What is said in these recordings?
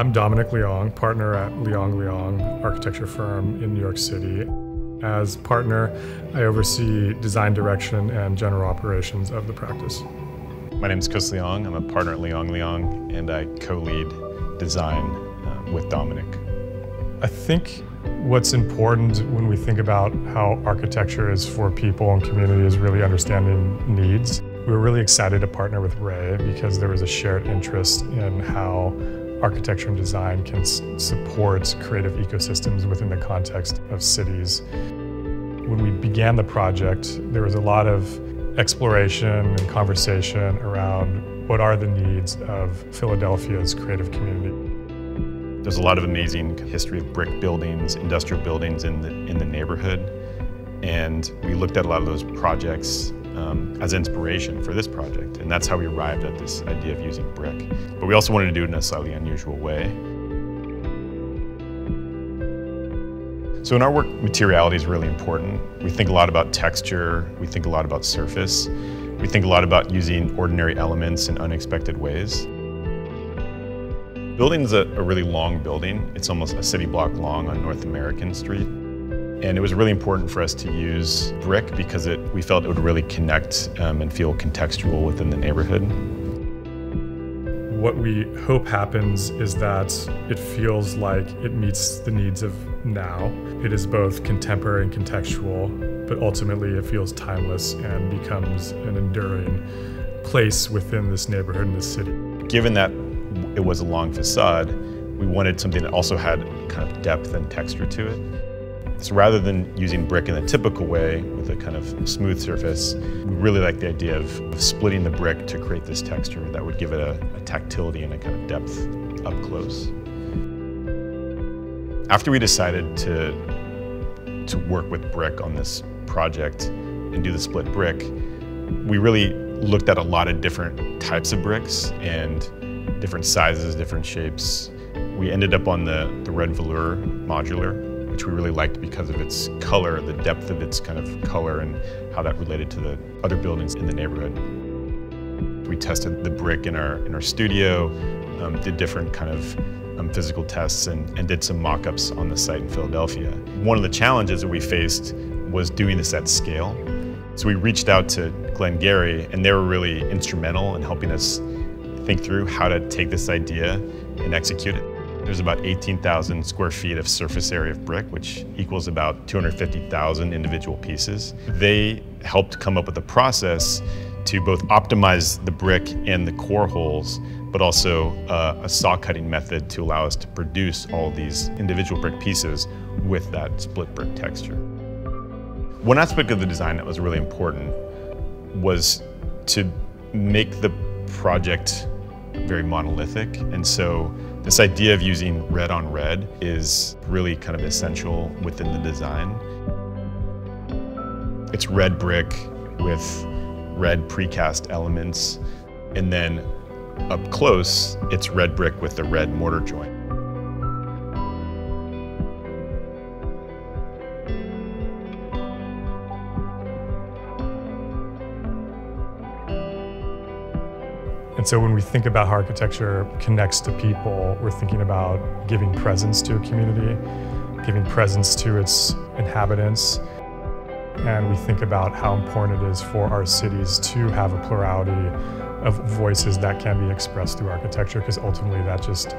I'm Dominic Leong, partner at Leong architecture firm in New York City. As partner, I oversee design direction and general operations of the practice. My name is Chris Leong. I'm a partner at Leong, and I co-lead design with Dominic. I think what's important when we think about how architecture is for people and community is really understanding needs. We were really excited to partner with Ray because there was a shared interest in how architecture and design can support creative ecosystems within the context of cities. When we began the project, there was a lot of exploration and conversation around what are the needs of Philadelphia's creative community. There's a lot of amazing history of brick buildings, industrial buildings in the neighborhood, and we looked at a lot of those projects as inspiration for this project, and that's how we arrived at this idea of using brick. But we also wanted to do it in a slightly unusual way. So in our work, materiality is really important. We think a lot about texture, we think a lot about surface, we think a lot about using ordinary elements in unexpected ways. The building is a really long building. It's almost a city block long on North American Street. And it was really important for us to use brick because we felt it would really connect and feel contextual within the neighborhood. What we hope happens is that it feels like it meets the needs of now. It is both contemporary and contextual, but ultimately it feels timeless and becomes an enduring place within this neighborhood and this city. Given that it was a long facade, we wanted something that also had kind of depth and texture to it. So rather than using brick in the typical way with a kind of smooth surface, we really like the idea of splitting the brick to create this texture that would give it a tactility and a kind of depth up close. After we decided to work with brick on this project and do the split brick, we really looked at a lot of different types of bricks and different sizes, different shapes. We ended up on the red velour modular, which we really liked because of its color, the depth of its kind of color and how that related to the other buildings in the neighborhood. We tested the brick in our studio, did different kind of physical tests and did some mock-ups on the site in Philadelphia. One of the challenges that we faced was doing this at scale. So we reached out to Glen-Gery, and they were really instrumental in helping us think through how to take this idea and execute it. There's about 18,000 square feet of surface area of brick, which equals about 250,000 individual pieces. They helped come up with a process to both optimize the brick and the core holes, but also a saw cutting method to allow us to produce all these individual brick pieces with that split brick texture. One aspect of the design that was really important was to make the project very monolithic, and so this idea of using red on red is really kind of essential within the design. It's red brick with red precast elements, and then up close, it's red brick with the red mortar joint. And so when we think about how architecture connects to people, we're thinking about giving presence to a community, giving presence to its inhabitants, and we think about how important it is for our cities to have a plurality of voices that can be expressed through architecture, because ultimately that just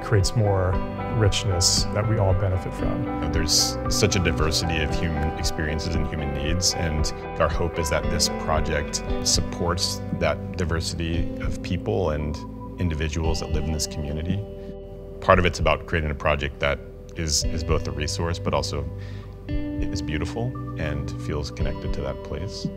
creates more richness that we all benefit from. There's such a diversity of human experiences and human needs, and our hope is that this project supports that diversity of people and individuals that live in this community. Part of it's about creating a project that is both a resource, but also is beautiful and feels connected to that place.